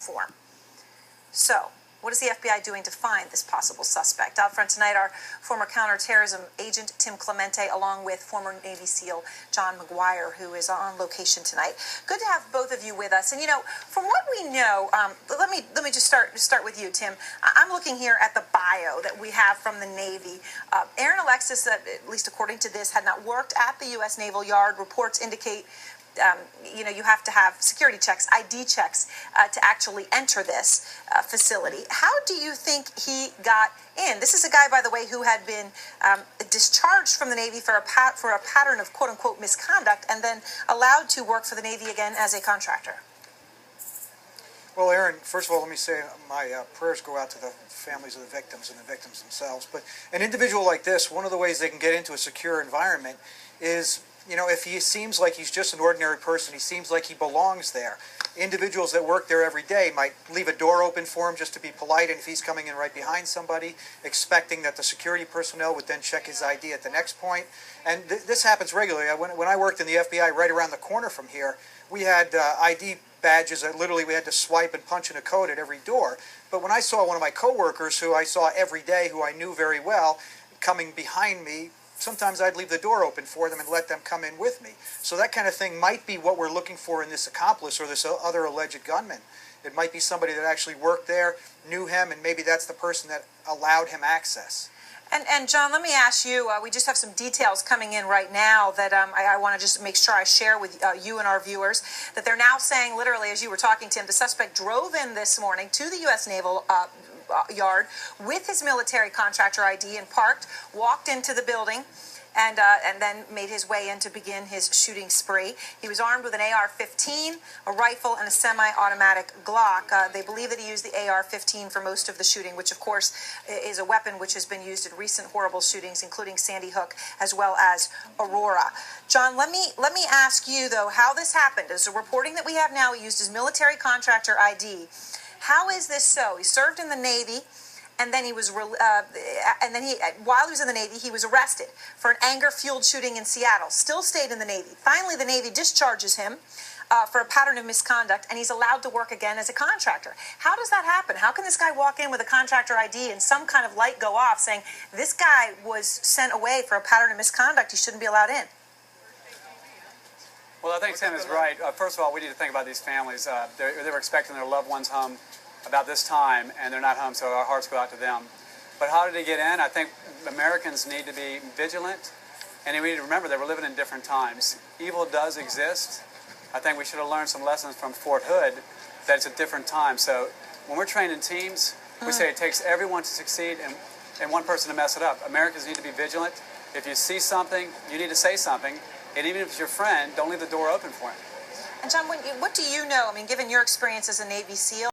form. So, what is the FBI doing to find this possible suspect? Out front tonight, our former counterterrorism agent, Tim Clemente, along with former Navy SEAL John McGuire, who is on location tonight. Good to have both of you with us. And, you know, from what we know, let me just start with you, Tim. I'm looking here at the bio that we have from the Navy. Erin Alexis, at least according to this, had not worked at the U.S. Naval Yard. Reports indicate you have to have security checks, ID checks, to actually enter this facility. How do you think he got in? This is a guy, by the way, who had been discharged from the Navy for a pattern of quote-unquote misconduct and then allowed to work for the Navy again as a contractor. Well, Erin, first of all, let me say my prayers go out to the families of the victims and the victims themselves. But an individual like this, one of the ways they can get into a secure environment is, you know, if he seems like he's just an ordinary person, he seems like he belongs there. Individuals that work there every day might leave a door open for him just to be polite, and if he's coming in right behind somebody, expecting that the security personnel would then check his ID at the next point. And this happens regularly. When I worked in the FBI right around the corner from here, we had ID badges that literally we had to swipe and punch in a code at every door. But when I saw one of my coworkers, who I saw every day, who I knew very well, coming behind me, sometimes I'd leave the door open for them and let them come in with me. So that kind of thing might be what we're looking for in this accomplice or this other alleged gunman. It might be somebody that actually worked there, knew him, and maybe that's the person that allowed him access. And John, let me ask you, we just have some details coming in right now that I want to just make sure I share with you and our viewers, that they're now saying, literally, as you were talking, Tim, the suspect drove in this morning to the U.S. Naval Yard with his military contractor ID and parked, walked into the building, and then made his way in to begin his shooting spree. He was armed with an AR-15, a rifle, and a semi-automatic Glock. They believe that he used the AR-15 for most of the shooting, which, of course, is a weapon which has been used in recent horrible shootings, including Sandy Hook, as well as Aurora. John, let me ask you, though, how this happened. As the reporting that we have now, he used his military contractor ID. How is this so? He served in the Navy, and then while he was in the Navy, he was arrested for an anger-fueled shooting in Seattle. Still stayed in the Navy. Finally, the Navy discharges him for a pattern of misconduct, and he's allowed to work again as a contractor. How does that happen? How can this guy walk in with a contractor ID and some kind of light go off saying this guy was sent away for a pattern of misconduct, he shouldn't be allowed in? Well, I think Tim is right. First of all, we need to think about these families. They were expecting their loved ones home about this time, and they're not home, so our hearts go out to them. But how did he get in? I think Americans need to be vigilant, and we need to remember that we're living in different times. Evil does exist. I think we should have learned some lessons from Fort Hood, that it's a different time. So when we're training teams, we say it takes everyone to succeed and one person to mess it up. Americans need to be vigilant. If you see something, you need to say something. And even if it's your friend, don't leave the door open for him. And John, what do you know? I mean, given your experience as a Navy SEAL,